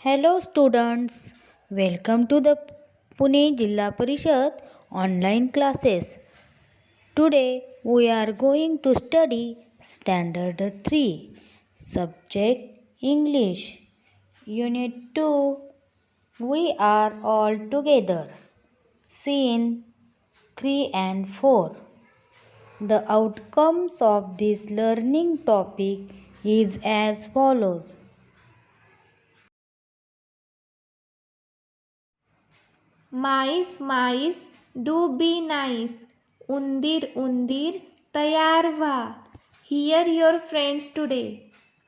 Hello students, welcome to the Pune Jilla Parishad online classes. Today we are going to study Standard 3, Subject English, Unit 2. We are all together. Scene 3 and 4. The outcomes of this learning topic is as follows. Mice mice do be nice. उंदीर उंदीर तयार व्हा. Hear your friends today.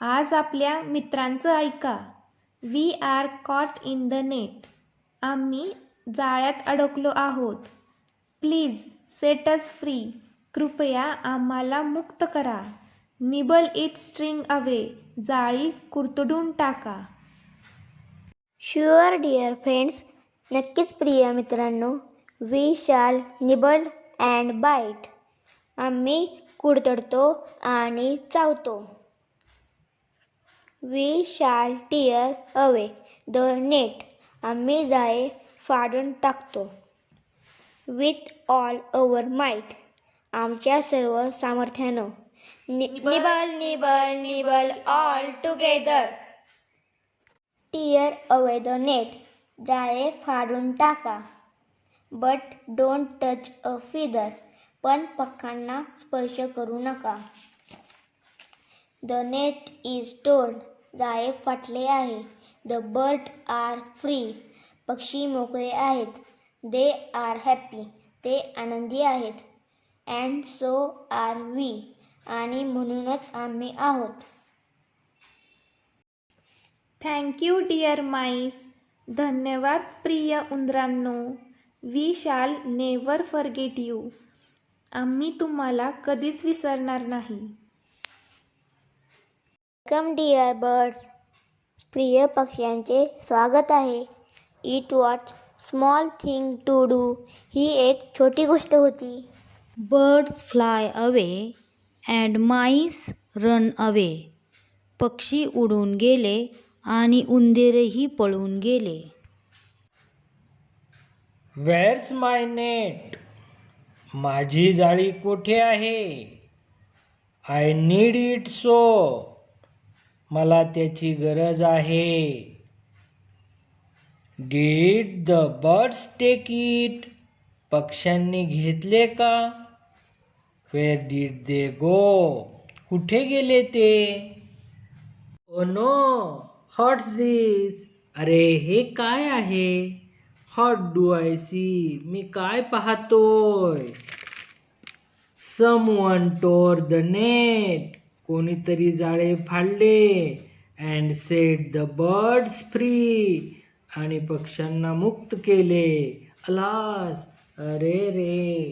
आज आपल्या मित्रांचं ऐका. We are caught in the net. आम्ही जाळ्यात अडकलो आहोत. Please set us free. कृपया आम्हाला मुक्त करा. Nibble it string away. जाळी कुरतडून टाका. शुअर डिअर फ्रेंड्स, नक्कीच प्रिय मित्रांनो. We shall nibble and bite. आम्ही कुरतडतो आणि चावतो. We shall tear away the net. आम्ही जाळे फाडून टाकतो. With all our might. आमच्या सर्व सामर्थ्यानं. Nibble nibble nibble all together. Tear away the net. जाळे फाडून टाका. But don't touch a feather. पण पंखांना स्पर्श करू नका. The net is torn. जाळे फाटले आहे. The bird are free. पक्षी मोकळे आहेत. They are happy. ते आनंदी आहेत. And so are we. आणि म्हणूनच आम्ही आहोत. Thank you dear mice. धन्यवाद प्रिय उंदरांनो. We shall never forget you. आम्ही तुम्हाला कधीच विसरणार नाही. Welcome dear birds. प्रिय पक्ष्यांचे स्वागत आहे. It was small thing to do. ही एक छोटी गोष्ट होती. Birds fly away and mice run away. पक्षी उडून गेले आणि उंदीरही पळून गेले. Where's my net? माझी जाळी कुठे आहे? I need it so. मला त्याची गरज आहे. Did the birds take it? पक्ष्यांनी घेतले का? Where did they go? कुठे गेले ते? Oh no, what's this? अरे हे काय आहे? What do I see? मी काय पाहतोय? Someone tore the net. कोणीतरी जाळे फाडले. And set the birds free. आणि पक्ष्यांना मुक्त केले. अलास, अरे रे.